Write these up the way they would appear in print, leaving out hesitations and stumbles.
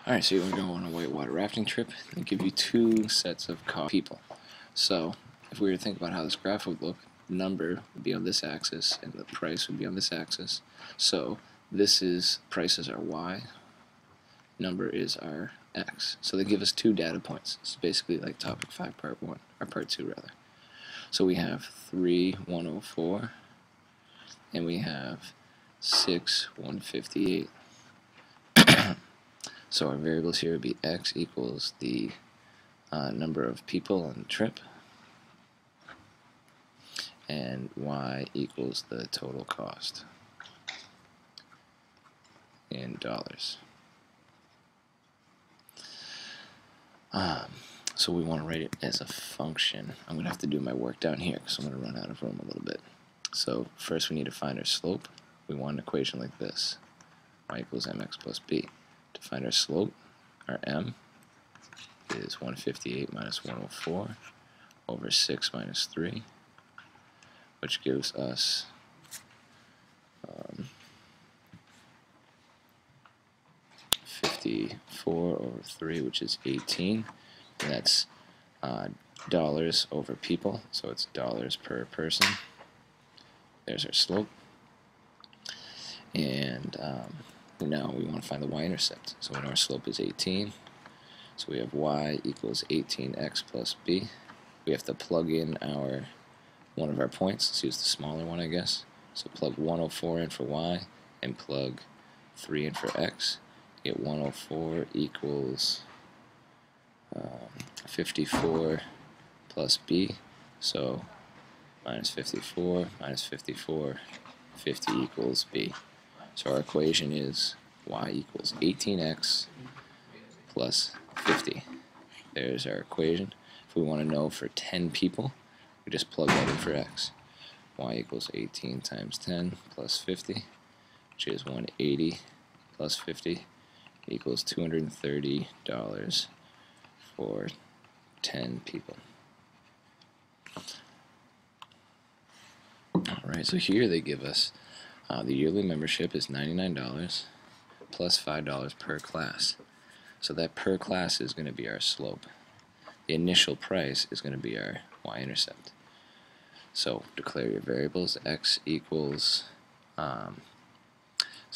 Alright, so you're going to go on a whitewater rafting trip. They give you two sets of people. So, if we were to think about how this graph would look, number would be on this axis and the price would be on this axis. So, prices are y, number is our x. So they give us two data points. It's basically like topic 5 part 1, or part 2 rather. So we have 3,104 and we have 6,158. So our variables here would be x equals the number of people on the trip, and y equals the total cost in dollars. So we want to write it as a function. I'm going to have to do my work down here because I'm going to run out of room a little bit. So first we need to find our slope. We want an equation like this. Y equals mx plus b. To find our slope, our m is 158 minus 104 over 6 minus 3, which gives us 54 over 3, which is 18, and that's dollars over people, so it's dollars per person. There's our slope. And now we want to find the y-intercept. So we know our slope is 18. So we have y equals 18x plus b. We have to plug in one of our points. Let's use the smaller one, I guess. So plug 104 in for y and plug 3 in for x. Get 104 equals 54 plus b. So minus 54 minus 54, 50 equals b. So our equation is y equals 18x plus 50. There's our equation. If we want to know for 10 people, we just plug that in for x. Y equals 18 times 10 plus 50, which is 180 plus 50 equals $230 for 10 people. Alright, so here they give us the yearly membership is $99 plus $5 per class. So that per class is going to be our slope. The initial price is going to be our y-intercept. So declare your variables. X equals, so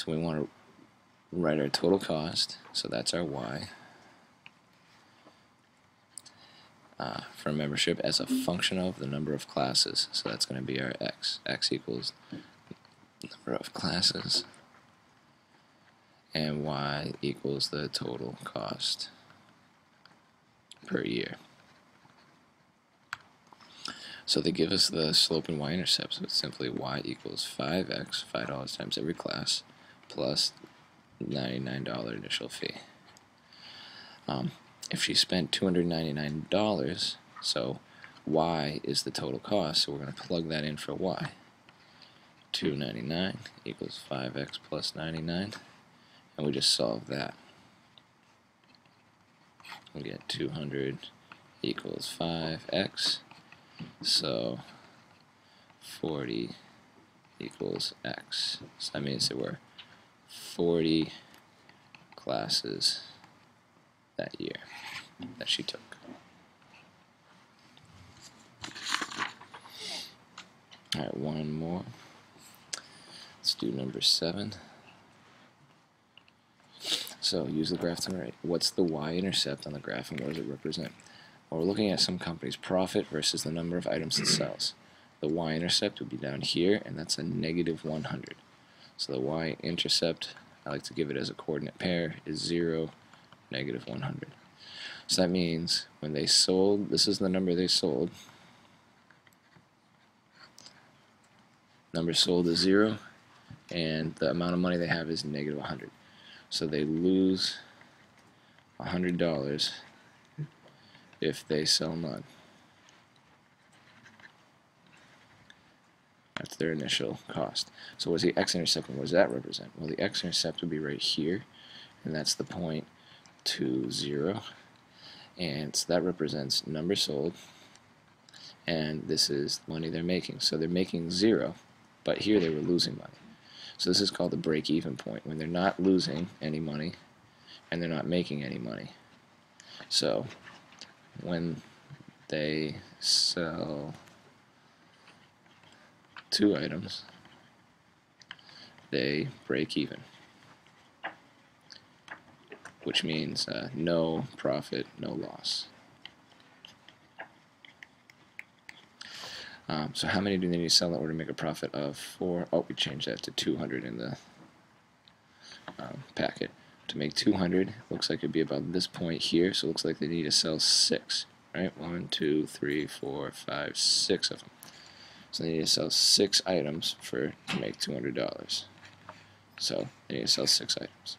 we want to write our total cost, so that's our y, for membership as a function of the number of classes, so that's going to be our x. X equals number of classes, and y equals the total cost per year. So they give us the slope and y-intercept, so it's simply y equals 5x, $5 times every class, plus $99 initial fee. If she spent $299, so y is the total cost, so we're going to plug that in for y. $299 equals 5x plus 99, and we just solve that. We get 200 equals 5x, so 40 equals x. So that means there were 40 classes that year that she took. Alright, one more. Let's do number 7. So use the graph to write. What's the y-intercept on the graph and what does it represent? Well, we're looking at some company's profit versus the number of items it sells. The y-intercept would be down here, and that's a negative 100. So the y-intercept, I like to give it as a coordinate pair, is 0, negative 100. So that means when they sold, this is the number they sold. Number sold is 0, and the amount of money they have is negative 100. So they lose $100 if they sell none. That's their initial cost. So what's the x-intercept and what does that represent? Well, the x-intercept would be right here, and that's the point to 0. And so that represents number sold, and this is money they're making. So they're making 0, but here they were losing money. So this is called the break-even point, when they're not losing any money and they're not making any money. So when they sell 2 items, they break even, which means no profit, no loss. So how many do they need to sell in order to make a profit of 4? Oh, we changed that to 200 in the packet. To make 200, looks like it'd be about this point here, so it looks like they need to sell 6, right? 1, 2, 3, 4, 5, 6 of them. So they need to sell 6 items to make $200. So they need to sell 6 items.